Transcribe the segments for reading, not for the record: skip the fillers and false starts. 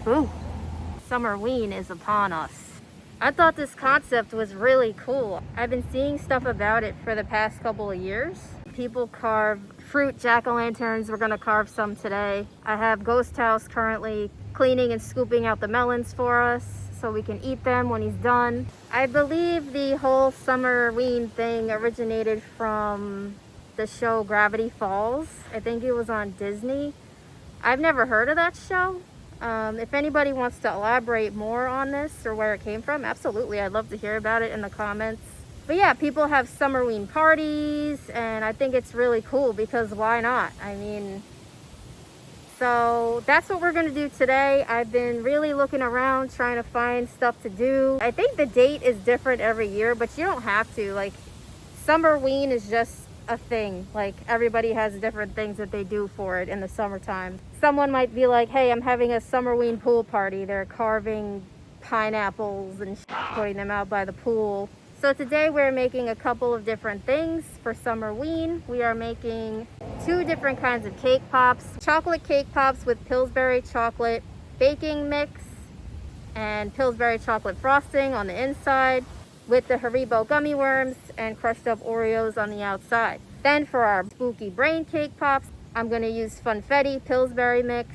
Ooh, Summerween is upon us. I thought this concept was really cool. I've been seeing stuff about it for the past couple of years. People carve fruit jack-o'-lanterns. We're gonna carve some today. I have Ghost House currently cleaning and scooping out the melons for us so we can eat them when he's done. I believe the whole Summerween thing originated from the show Gravity Falls. I think it was on Disney. I've never heard of that show. If anybody wants to elaborate more on this or where it came from, absolutely, I'd love to hear about it in the comments. But yeah, people have Summerween parties, and I think it's really cool because why not? I mean, so that's what we're gonna do today. I've been really looking around trying to find stuff to do. I think the date is different every year, but you don't have to. Like, Summerween is just a thing. Like, everybody has different things that they do for it in the summertime. Someone might be like, hey, I'm having a Summerween pool party. They're carving pineapples and putting them out by the pool. So today we're making a couple of different things for Summerween. We are making 2 different kinds of cake pops. Chocolate cake pops with Pillsbury chocolate baking mix and Pillsbury chocolate frosting on the inside, with the Haribo gummy worms and crushed up Oreos on the outside. Then for our spooky brain cake pops, I'm gonna use Funfetti Pillsbury mix.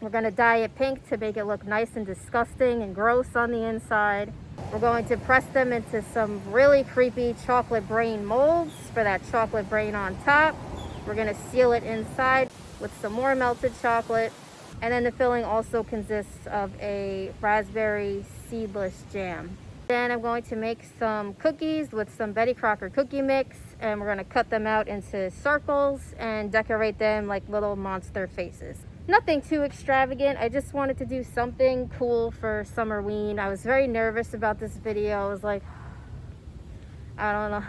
We're gonna dye it pink to make it look nice and disgusting and gross on the inside. We're going to press them into some really creepy chocolate brain molds for that chocolate brain on top. We're gonna seal it inside with some more melted chocolate. And then the filling also consists of a raspberry seedless jam. Then I'm going to make some cookies with some Betty Crocker cookie mix, and we're going to cut them out into circles and decorate them like little monster faces. Nothing too extravagant. I just wanted to do something cool for Summerween. I was very nervous about this video. I was like, I don't know,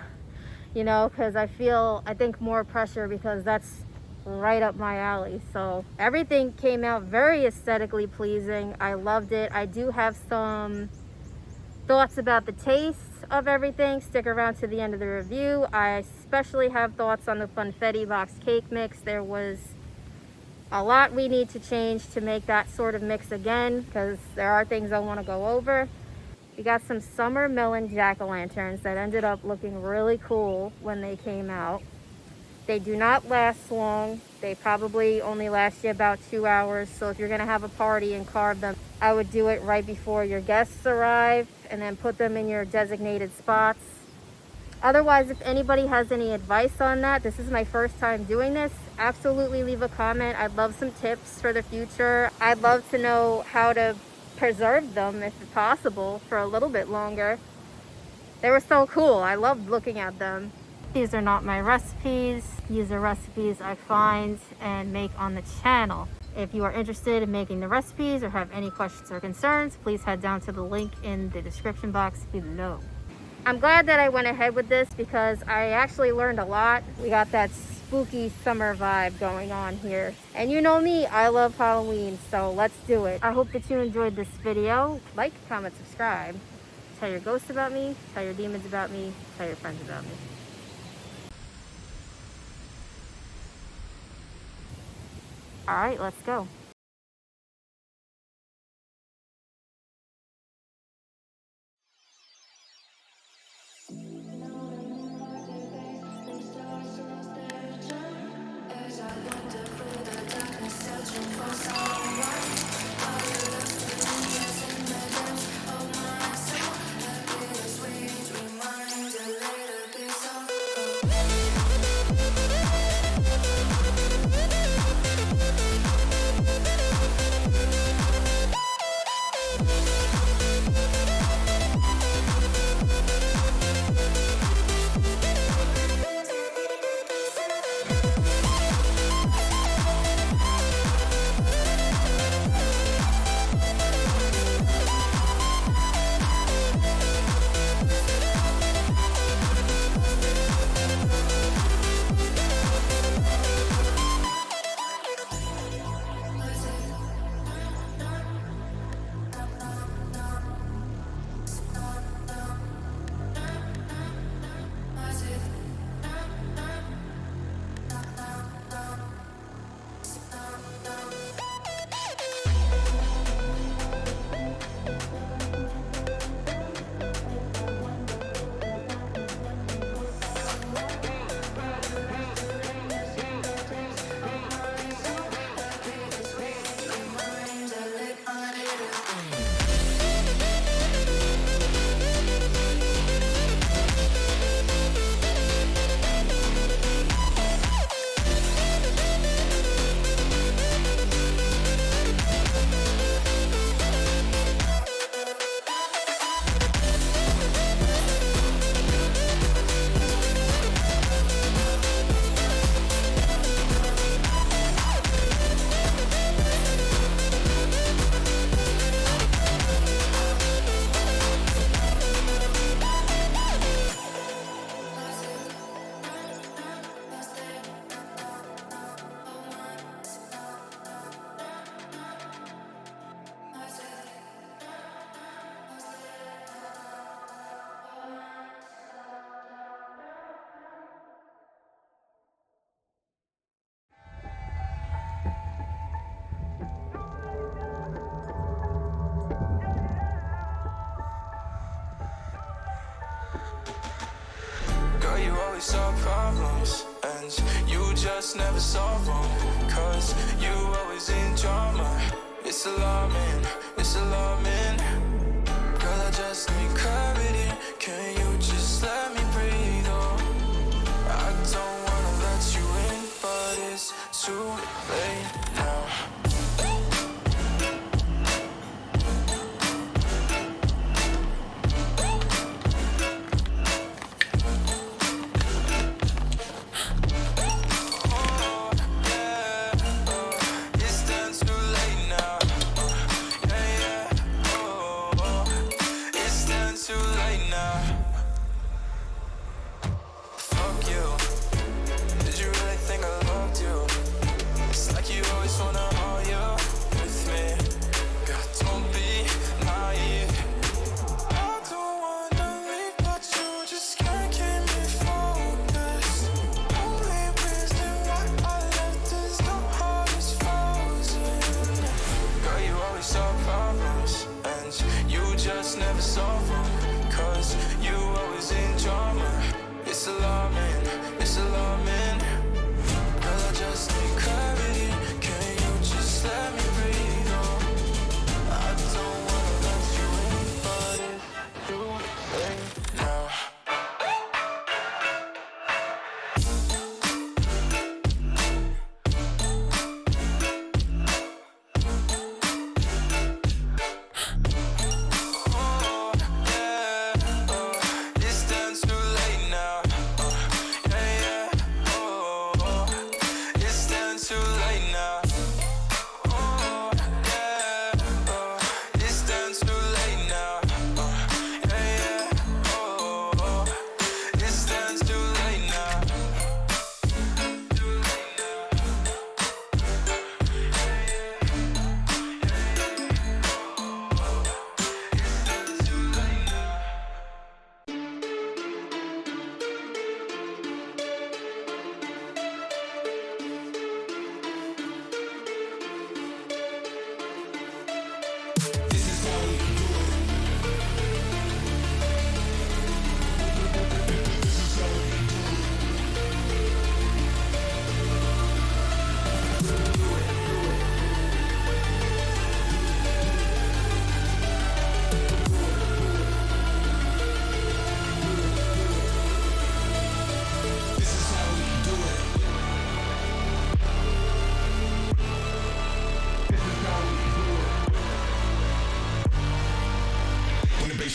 you know, because I think more pressure because that's right up my alley. So everything came out very aesthetically pleasing. I loved it. I do have some thoughts about the taste of everything. Stick around to the end of the review. I especially have thoughts on the Funfetti box cake mix. There was a lot we need to change to make that sort of mix again, because there are things I want to go over. We got some summer melon jack-o'-lanterns that ended up looking really cool when they came out. They do not last long. They probably only last you about 2 hours. So if you're gonna have a party and carve them, I would do it right before your guests arrive and then put them in your designated spots. Otherwise, if anybody has any advice on that, this is my first time doing this, absolutely leave a comment. I'd love some tips for the future. I'd love to know how to preserve them, if possible, for a little bit longer. They were so cool. I loved looking at them. These are not my recipes. These are recipes I find and make on the channel. If you are interested in making the recipes or have any questions or concerns, please head down to the link in the description box below. I'm glad that I went ahead with this because I actually learned a lot. We got that spooky summer vibe going on here. And you know me, I love Halloween, so let's do it. I hope that you enjoyed this video. Like, comment, subscribe. Tell your ghosts about me, tell your demons about me, tell your friends about me. All right, let's go. just never solve them, 'cause you always in drama. It's alarming, it's alarming. Girl, I just need clarity. Can you just let me breathe? Oh, I don't wanna let you in, but it's too late now. Never solve them, 'cause you always in drama. It's alarming, it's alarming. Girl, I just need clarity. Can you just let me breathe? Oh, I don't wanna let you in, but it's too late now.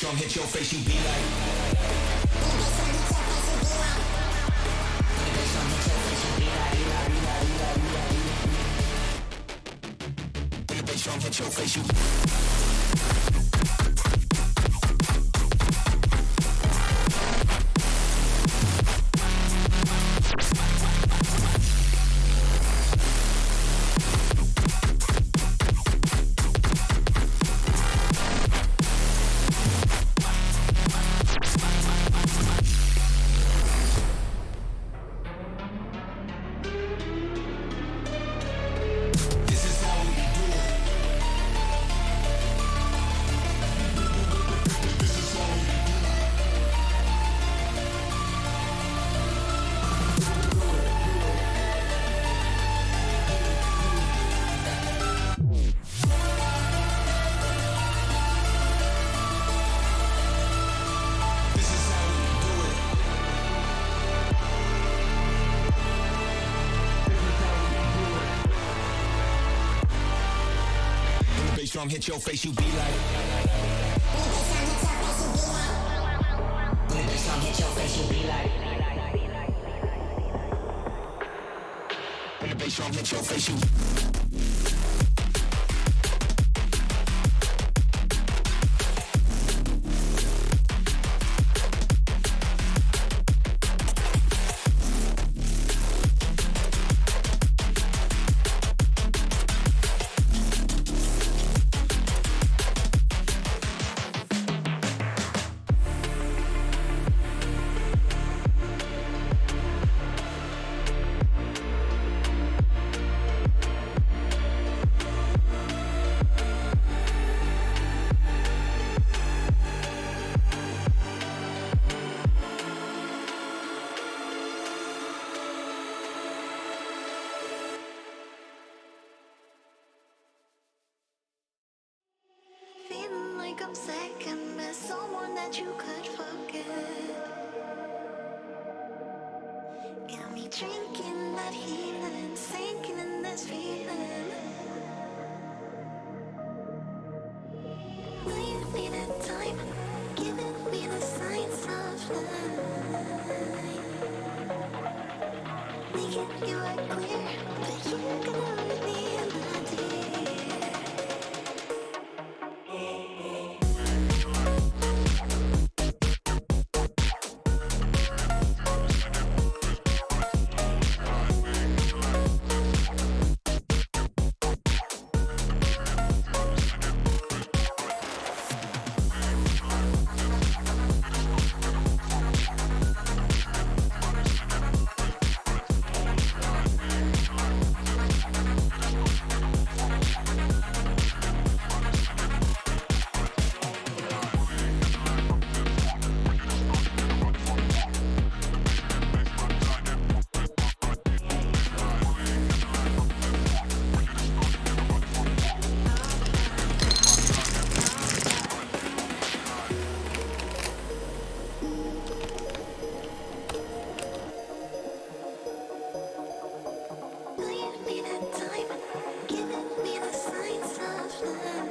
Drum hit your face, you be like. When the bass drum hit your face, you. Drum hit your face, you be like. When the bass drum hit your face, you be like. When the bass drum hit your face, you. second best, someone that you could forget. Got me drinking that healing, sinking in this feeling. Will you be that time, giving me the signs of life? Making you are clear, but you're gonna leave me in the deep. Will you be that time, giving me the signs of life?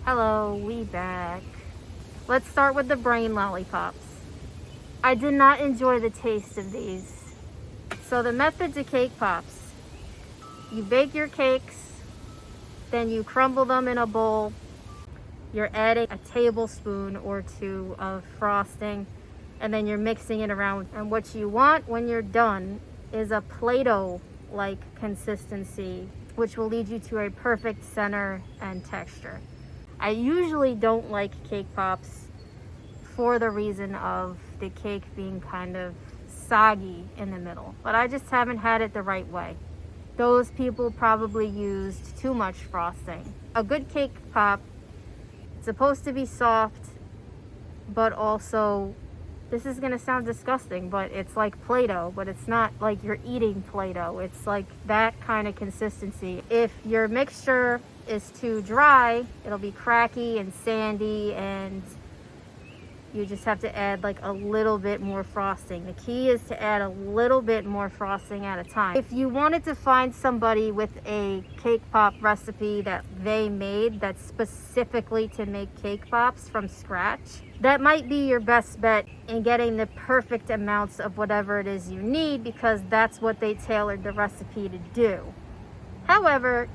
Hello, we back. Let's start with the brain lollipops. I did not enjoy the taste of these. So the method to cake pops. You bake your cakes, then you crumble them in a bowl. You're adding a tablespoon or two of frosting. and then you're mixing it around. And what you want when you're done is a Play-Doh like consistency, which will lead you to a perfect center and texture. I usually don't like cake pops for the reason of the cake being kind of soggy in the middle, but I just haven't had it the right way. Those people probably used too much frosting. A good cake pop, it's supposed to be soft, but also, this is gonna sound disgusting, but it's like Play-Doh, but it's not like you're eating Play-Doh. It's like that kind of consistency. If your mixture is too dry, it'll be cracky and sandy, and you just have to add like a little bit more frosting. The key is to add a little bit more frosting at a time. If you wanted to find somebody with a cake pop recipe that they made that's specifically to make cake pops from scratch, that might be your best bet in getting the perfect amounts of whatever it is you need, because that's what they tailored the recipe to do. However,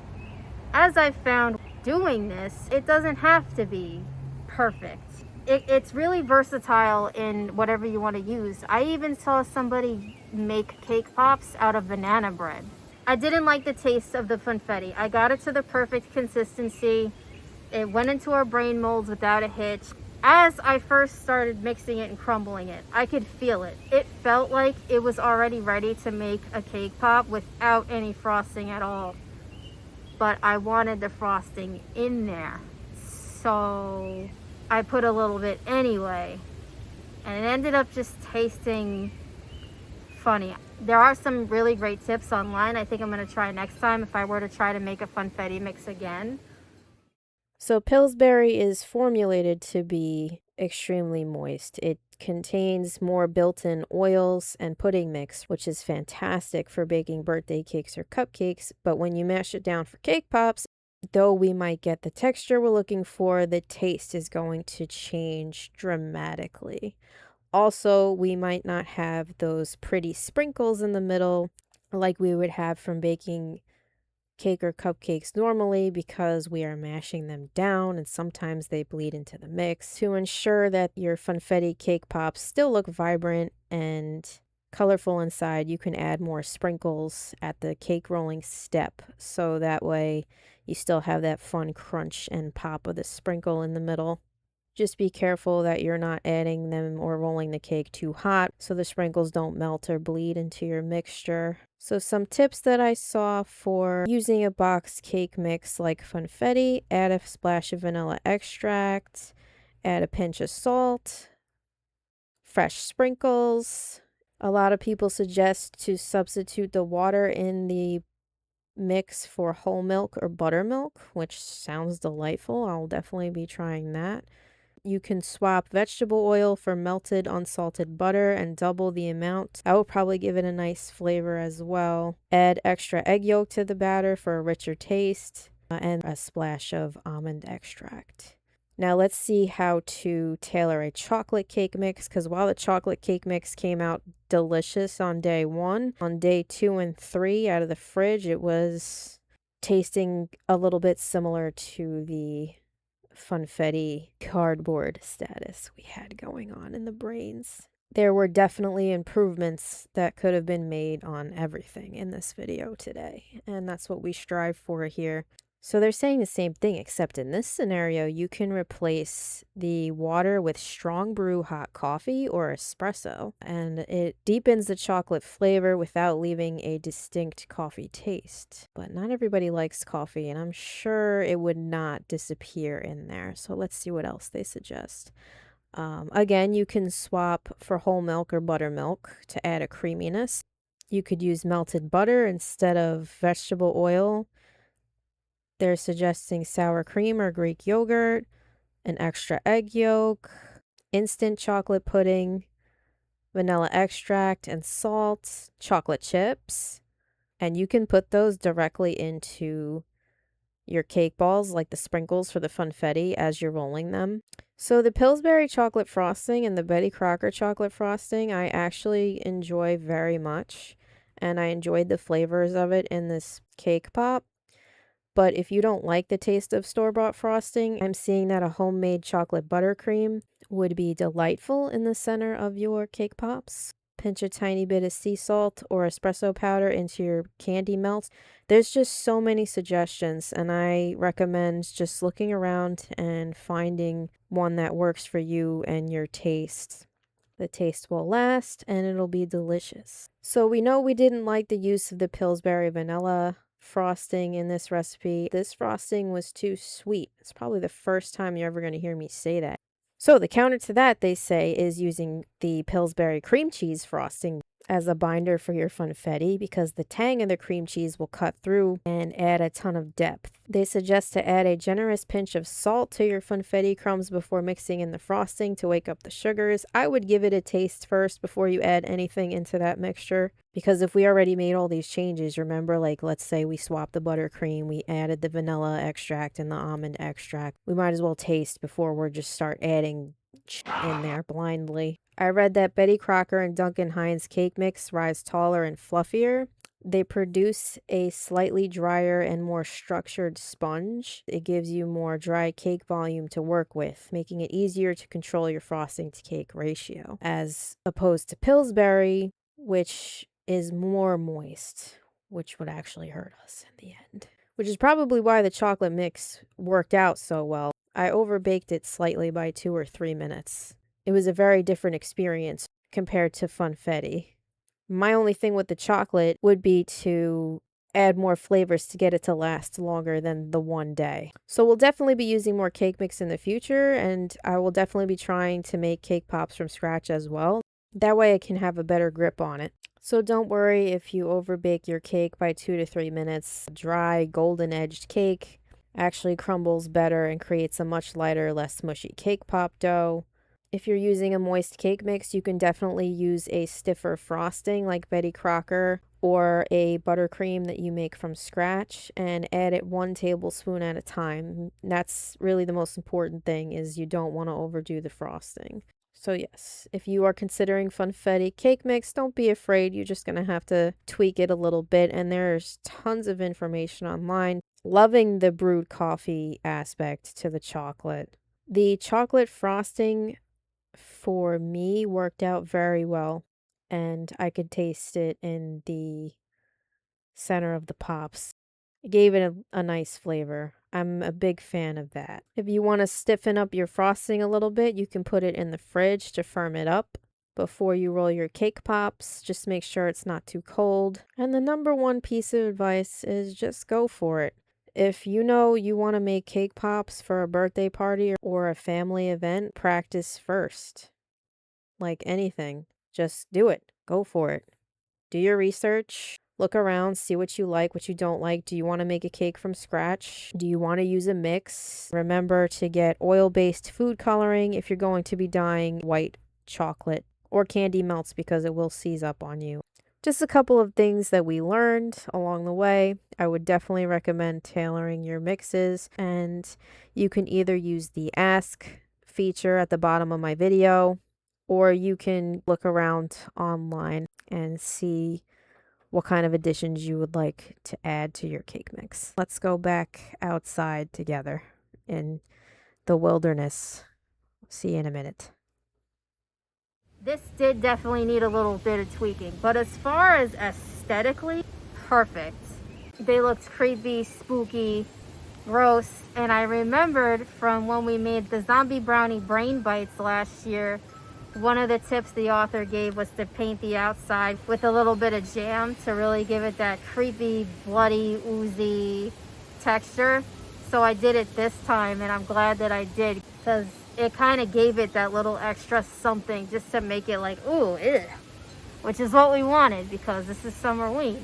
as I've found doing this, it doesn't have to be perfect. It's really versatile in whatever you want to use. I even saw somebody make cake pops out of banana bread. I didn't like the taste of the funfetti. I got it to the perfect consistency. It went into our brain molds without a hitch. As I first started mixing it and crumbling it, I could feel it. It felt like it was already ready to make a cake pop without any frosting at all. But I wanted the frosting in there, so I put a little bit anyway, and it ended up just tasting funny. There are some really great tips online. I think I'm going to try next time if I were to try to make a funfetti mix again. So Pillsbury is formulated to be extremely moist. It contains more built-in oils and pudding mix, which is fantastic for baking birthday cakes or cupcakes, but when you mash it down for cake pops, though we might get the texture we're looking for, the taste is going to change dramatically. Also, we might not have those pretty sprinkles in the middle like we would have from baking cake or cupcakes normally, because we are mashing them down and sometimes they bleed into the mix. To ensure that your funfetti cake pops still look vibrant and colorful inside, you can add more sprinkles at the cake rolling step, so that way you still have that fun crunch and pop of the sprinkle in the middle. Just be careful that you're not adding them or rolling the cake too hot so the sprinkles don't melt or bleed into your mixture. So some tips that I saw for using a boxed cake mix like funfetti: add a splash of vanilla extract, add a pinch of salt, fresh sprinkles. A lot of people suggest to substitute the water in the mix for whole milk or buttermilk, which sounds delightful. I'll definitely be trying that. You can swap vegetable oil for melted unsalted butter and double the amount. I will probably give it a nice flavor as well. Add extra egg yolk to the batter for a richer taste, and a splash of almond extract. Now let's see how to tailor a chocolate cake mix, because while the chocolate cake mix came out delicious on day 1, on day 2 and 3 out of the fridge, it was tasting a little bit similar to the funfetti cardboard status we had going on in the brains. There were definitely improvements that could have been made on everything in this video today, and that's what we strive for here. So they're saying the same thing, except in this scenario, you can replace the water with strong brew hot coffee or espresso, and it deepens the chocolate flavor without leaving a distinct coffee taste. But not everybody likes coffee, and I'm sure it would not disappear in there. So let's see what else they suggest. Again, you can swap for whole milk or buttermilk to add a creaminess. You could use melted butter instead of vegetable oil. They're suggesting sour cream or Greek yogurt, an extra egg yolk, instant chocolate pudding, vanilla extract and salt, chocolate chips, and you can put those directly into your cake balls like the sprinkles for the funfetti as you're rolling them. So the Pillsbury chocolate frosting and the Betty Crocker chocolate frosting I actually enjoy very much, and I enjoyed the flavors of it in this cake pop. But if you don't like the taste of store-bought frosting, I'm seeing that a homemade chocolate buttercream would be delightful in the center of your cake pops. Pinch a tiny bit of sea salt or espresso powder into your candy melts. There's just so many suggestions, and I recommend just looking around and finding one that works for you and your taste. The taste will last and it'll be delicious. So we know we didn't like the use of the Pillsbury vanilla frosting in this recipe. This frosting was too sweet. It's probably the first time you're ever going to hear me say that. So the counter to that, they say, is using the Pillsbury cream cheese frosting as a binder for your funfetti, because the tang of the cream cheese will cut through and add a ton of depth. They suggest to add a generous pinch of salt to your funfetti crumbs before mixing in the frosting to wake up the sugars. I would give it a taste first before you add anything into that mixture, because if we already made all these changes, remember, like let's say we swapped the buttercream, we added the vanilla extract and the almond extract, we might as well taste before we're just start adding in there blindly. I read that Betty Crocker and Duncan Hines cake mix rise taller and fluffier. They produce a slightly drier and more structured sponge. It gives you more dry cake volume to work with, making it easier to control your frosting to cake ratio, as opposed to Pillsbury, which is more moist, which would actually hurt us in the end. Which is probably why the chocolate mix worked out so well. I overbaked it slightly by 2 or 3 minutes. It was a very different experience compared to funfetti. My only thing with the chocolate would be to add more flavors to get it to last longer than the one day. So we'll definitely be using more cake mix in the future, and I will definitely be trying to make cake pops from scratch as well. That way I can have a better grip on it. So don't worry if you overbake your cake by 2 to 3 minutes. Dry, golden edged cake actually crumbles better and creates a much lighter, less mushy cake pop dough. If you're using a moist cake mix, you can definitely use a stiffer frosting like Betty Crocker or a buttercream that you make from scratch and add it 1 tablespoon at a time. That's really the most important thing, is you don't want to overdo the frosting. So yes, if you are considering funfetti cake mix, don't be afraid. You're just going to have to tweak it a little bit, and there's tons of information online. Loving the brewed coffee aspect to the chocolate. The chocolate frosting for me worked out very well, and I could taste it in the center of the pops. It gave it a nice flavor. I'm a big fan of that. If you want to stiffen up your frosting a little bit, you can put it in the fridge to firm it up before you roll your cake pops. Just make sure it's not too cold. And the number one piece of advice is just go for it. If you know you want to make cake pops for a birthday party or a family event, practice first. Like anything, just do it. Go for it. Do your research. Look around, see what you like, what you don't like. Do you want to make a cake from scratch? Do you want to use a mix? Remember to get oil-based food coloring if you're going to be dyeing white chocolate, or candy melts, because it will seize up on you. Just a couple of things that we learned along the way. I would definitely recommend tailoring your mixes, and you can either use the Ask feature at the bottom of my video, or you can look around online and see what kind of additions you would like to add to your cake mix. Let's go back outside together in the wilderness. See you in a minute. This did definitely need a little bit of tweaking, but as far as aesthetically, perfect. They looked creepy, spooky, gross, and I remembered from when we made the zombie brownie brain bites last year, one of the tips the author gave was to paint the outside with a little bit of jam to really give it that creepy, bloody, oozy texture. So I did it this time, and I'm glad that I did, because it kind of gave it that little extra something just to make it like, ooh, ew, which is what we wanted, because this is Summerween.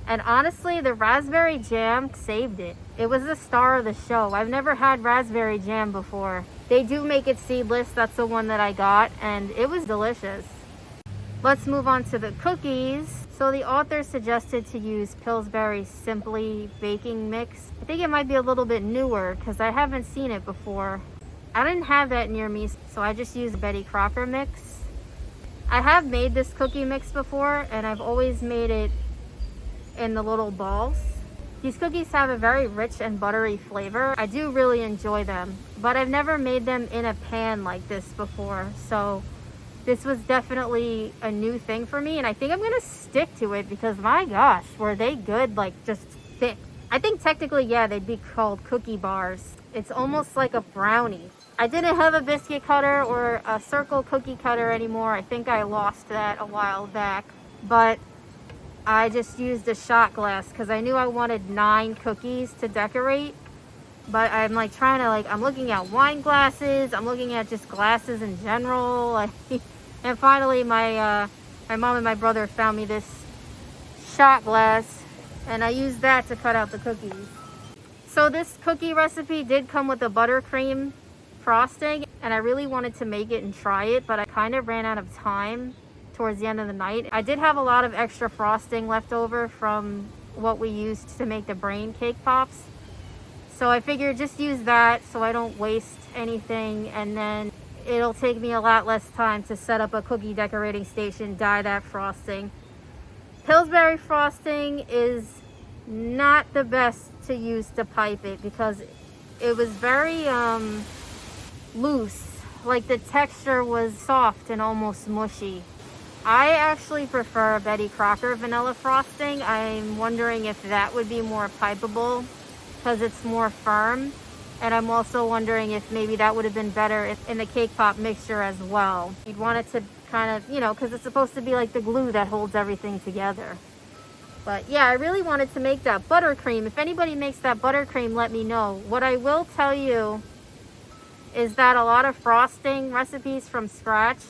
And honestly, the raspberry jam saved it. It was the star of the show. I've never had raspberry jam before. They do make it seedless. That's the one that I got, and it was delicious. Let's move on to the cookies. So the author suggested to use Pillsbury Simply Baking Mix. I think it might be a little bit newer because I haven't seen it before. I didn't have that near me, so I just used Betty Crocker mix. I have made this cookie mix before, and I've always made it in the little balls. These cookies have a very rich and buttery flavor. I do really enjoy them, but I've never made them in a pan like this before. So this was definitely a new thing for me, and I think I'm gonna stick to it because my gosh, were they good, like just thick. I think technically, yeah, they'd be called cookie bars. It's almost like a brownie. I didn't have a biscuit cutter or a circle cookie cutter anymore. I think I lost that a while back, but I just used a shot glass because I knew I wanted 9 cookies to decorate. But I'm like trying to I'm looking at wine glasses. I'm looking at just glasses in general. And finally my mom and my brother found me this shot glass, and I used that to cut out the cookies. So this cookie recipe did come with a buttercream frosting, and I really wanted to make it and try it, but I kind of ran out of time towards the end of the night. I did have a lot of extra frosting left over from what we used to make the brain cake pops. So I figured just use that so I don't waste anything, and then it'll take me a lot less time to set up a cookie decorating station, dye that frosting. Pillsbury frosting is not the best to use to pipe it because it was very loose. Like the texture was soft and almost mushy. I actually prefer Betty Crocker vanilla frosting. I'm wondering if that would be more pipeable because it's more firm. And I'm also wondering if maybe that would have been better in the cake pop mixture as well. You'd want it to kind of, because it's supposed to be like the glue that holds everything together. But yeah, I really wanted to make that buttercream. If anybody makes that buttercream, let me know. What I will tell you is that a lot of frosting recipes from scratch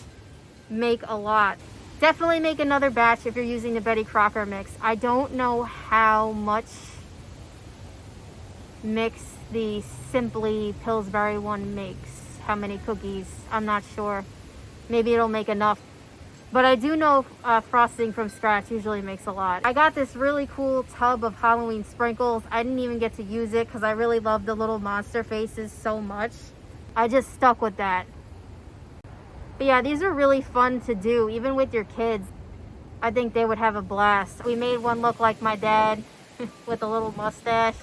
make a lot. Definitely make another batch if you're using the Betty Crocker mix. I don't know how much mix the Simply Pillsbury one makes. How many cookies? I'm not sure. Maybe it'll make enough. But I do know frosting from scratch usually makes a lot. I got this really cool tub of Halloween sprinkles. I didn't even get to use it because I really love the little monster faces so much. I just stuck with that. But yeah, these are really fun to do, even with your kids. I think they would have a blast. We made one look like my dad with a little mustache.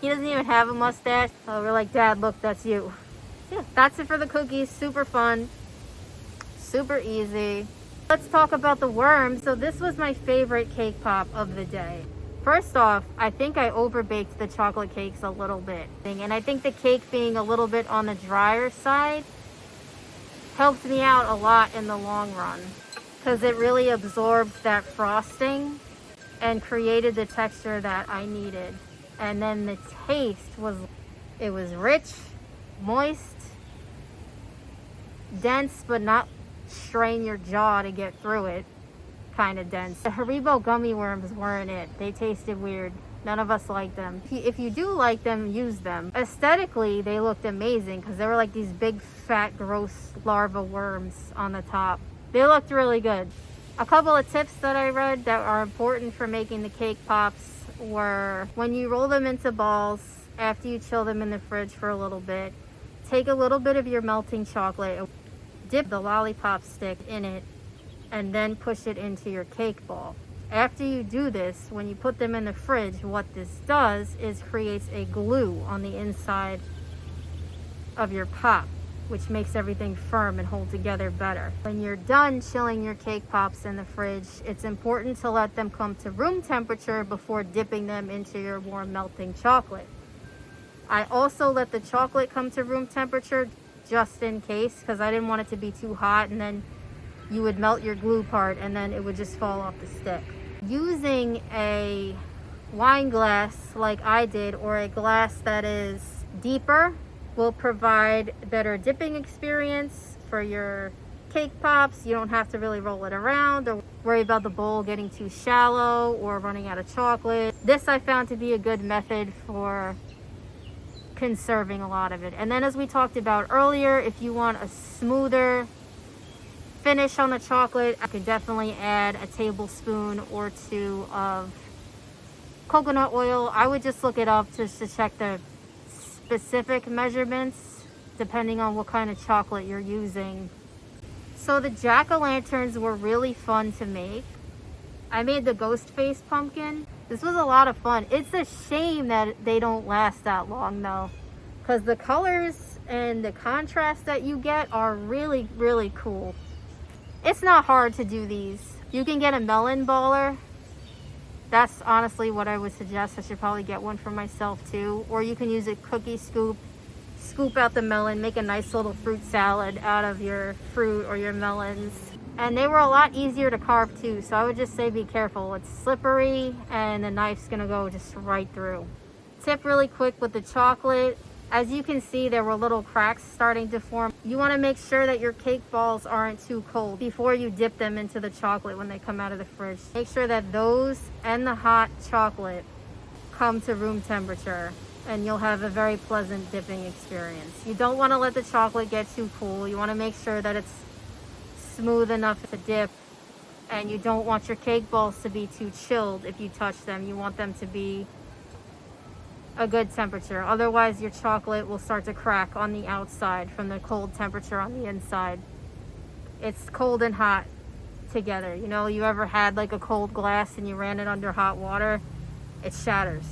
He doesn't even have a mustache. So we're like, Dad, look, that's you. Yeah, that's it for the cookies. Super fun. Super easy. Let's talk about the worms. So this was my favorite cake pop of the day. First off, I think I overbaked the chocolate cakes a little bit. And I think the cake being a little bit on the drier side helped me out a lot in the long run because it really absorbed that frosting and created the texture that I needed. And then the taste was rich, moist, dense, but not strain your jaw to get through it kind of dense. The Haribo gummy worms weren't it. They tasted weird. None of us liked them. If you do like them, use them. Aesthetically, they looked amazing because they were like these big, fat, gross larva worms on the top. They looked really good. A couple of tips that I read that are important for making the cake pops were when you roll them into balls, after you chill them in the fridge for a little bit, take a little bit of your melting chocolate, dip the lollipop stick in it, and then push it into your cake ball. After you do this, when you put them in the fridge, what this does is creates a glue on the inside of your pop, which makes everything firm and hold together better. When you're done chilling your cake pops in the fridge, it's important to let them come to room temperature before dipping them into your warm melting chocolate. I also let the chocolate come to room temperature just in case, because I didn't want it to be too hot and then you would melt your glue part and then it would just fall off the stick. Using a wine glass like I did, or a glass that is deeper, will provide better dipping experience for your cake pops. You don't have to really roll it around or worry about the bowl getting too shallow or running out of chocolate. This I found to be a good method for conserving a lot of it. And then, as we talked about earlier, if you want a smoother finish on the chocolate, I could definitely add a tablespoon or 2 of coconut oil. I would just look it up just to check the specific measurements depending on what kind of chocolate you're using. So the jack-o'-lanterns were really fun to make. I made the ghost face pumpkin. This was a lot of fun. It's a shame that they don't last that long though, because the colors and the contrast that you get are really, really cool. It's not hard to do these. You can get a melon baller. That's honestly what I would suggest. I should probably get one for myself too. Or you can use a cookie scoop, scoop out the melon, make a nice little fruit salad out of your fruit or your melons. And they were a lot easier to carve too, so I would just say be careful. It's slippery and the knife's gonna go just right through. Tip really quick with the chocolate. As you can see, there were little cracks starting to form. You wanna make sure that your cake balls aren't too cold before you dip them into the chocolate when they come out of the fridge. Make sure that those and the hot chocolate come to room temperature, and you'll have a very pleasant dipping experience. You don't wanna let the chocolate get too cool. You wanna make sure that it's smooth enough to dip, and you don't want your cake balls to be too chilled if you touch them. You want them to be a good temperature. Otherwise your chocolate will start to crack on the outside from the cold temperature on the inside. It's cold and hot together. You know, you ever had like a cold glass and you ran it under hot water? It shatters.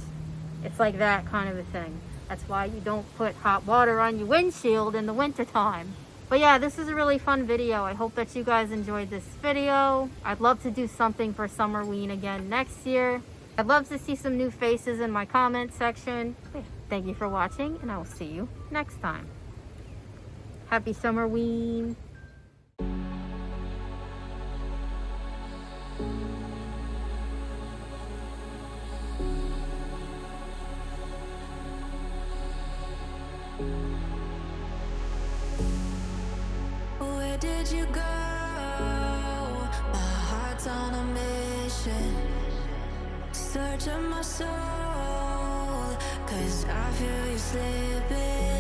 It's like that kind of a thing. That's why you don't put hot water on your windshield in the wintertime. But yeah, this is a really fun video. I hope that you guys enjoyed this video. I'd love to do something for Summerween again next year. I'd love to see some new faces in my comment section. Thank you for watching, and I will see you next time. Happy Summerween. Where did you go? My heart's on a mission. Search of my soul, 'cause I feel you slipping.